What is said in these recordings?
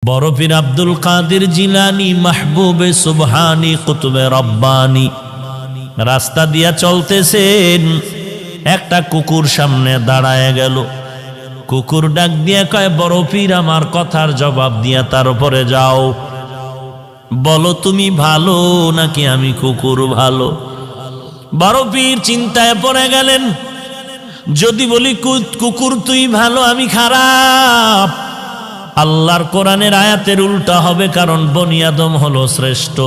বড় পীর আব্দুল কাদের জিলানী মাহবুবে সুবহানী কুতুবে রব্বানী রাস্তা দিয়া চলতেছেন, একটা কুকুর সামনে দাঁড়ায় গেল। কুকুর ডাক দিয়া কয়, বড় পীর আমার কথার জবাব দিয়া তার উপরে যাও, বলো তুমি ভালো নাকি আমি কুকুর ভালো? বড় পীর চিন্তায় পড়ে গেলেন, যদি বলি কুকুর তুই ভালো আমি খারাপ, আল্লাহর কোরআনের আয়াতের উল্টা হবে, কারণ বনি আদম হলো শ্রেষ্ঠ।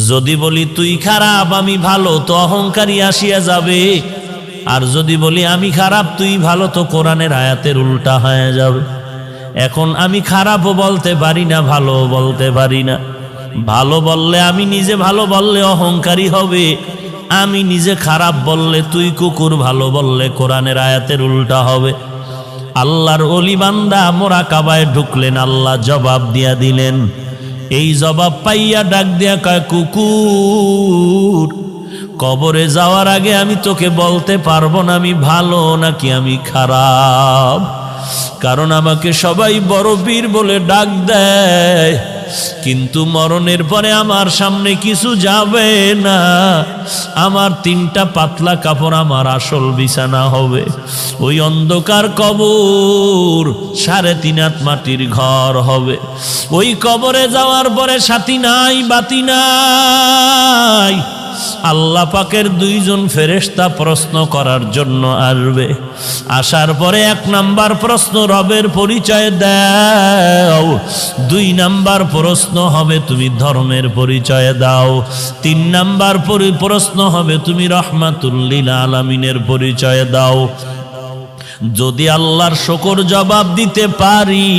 যদি বলি তুই খারাপ আমি ভালো, তো অহংকারী আসিয়া যাবে। আর যদি বলি আমি খারাপ তুই ভালো, তো কোরআনের আয়াতের উল্টা হয়ে যাবে। এখন আমি খারাপও বলতে পারি না, ভালো বলতে পারি না। ভালো বললে আমি নিজে ভালো বললে অহংকারী হবে, আমি নিজে খারাপ বললে তুই কুকুর, ভালো বললে কোরআনের আয়াতের উল্টা হবে। আল্লাহর ওলি বান্দা মোরাকাবায় ঢুকলেন, আল্লাহ জবাব দিয়া দিলেন। এই জবাব পাইয়া ডাক দিয়া কয়, কুকুর কবরে যাওয়ার আগে আমি তোকে বলতে পারবো না আমি ভালো নাকি আমি খারাপ, কারণ আমাকে সবাই বড় পীর বলে ডাক দেয়, কিন্তু মরণের পরে আমার সামনে কিছু যাবে না। আমার 3টা পাতলা কাপড় আমার আসল বিছানা হবে। ওই অন্ধকার কবর 3.5 হাত মাটির ঘর হবে। ওই কবরে যাওয়ার পরে সাথী নাই, বাতি নাই। আল্লাহ পাকের 2 জন ফেরেশতা প্রশ্ন করার জন্য আসবে। আসার পরে 1 নাম্বার প্রশ্ন, রবের পরিচয় দাও। 2 নাম্বার প্রশ্ন হবে তুমি ধর্মের পরিচয় দাও। 3 নাম্বার প্রশ্ন হবে তুমি রহমাতুল লিল আলামিনের পরিচয় দাও। যদি আল্লাহর শুকর জবাব দিতে পারি,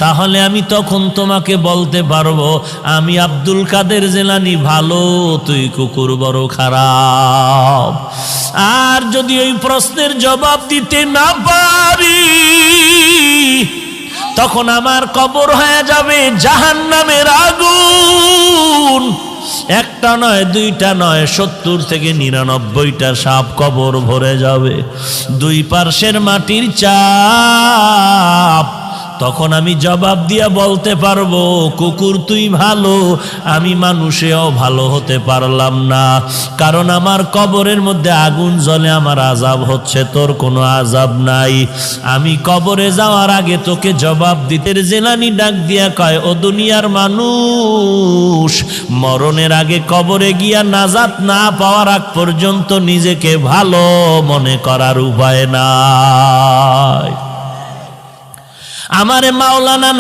তাহলে আমি তখন তোমাকে বলতে পারবো আমি আব্দুল কাদের জিলানী ভালো, তুই কুকুর বড় খারাপ। আর যদি ওই প্রশ্নের জবাব দিতে না পারি, তখন আমার কবর হয়ে যাবে জাহান্নামের আগুন। 1টা নয়, 2টা নয়, 70 থেকে 99টা সাপ কবর ভরে যাবে। 2 পার্শ্বের মাটির চাপ। তখন আমি জবাব দিয়া বলতে পারবো, কুকুর তুই ভালো, আমি মানুষেও ভালো হতে পারলাম না, কারণ আমার কবরের মধ্যে আগুন জ্বলে, আমার আযাব হচ্ছে, তোর কোনো আযাব নাই। আমি কবরে যাওয়ার আগে তোকে জবাব দিতে। জিলানী ডাক দিয়া কয়, ও দুনিয়ার মানুষ, মরণের আগে কবরে গিয়া নাজাত না পাওয়ার আগ পর্যন্ত নিজেকে ভালো মনে করার উপায় নাই। আমারে মাওলানা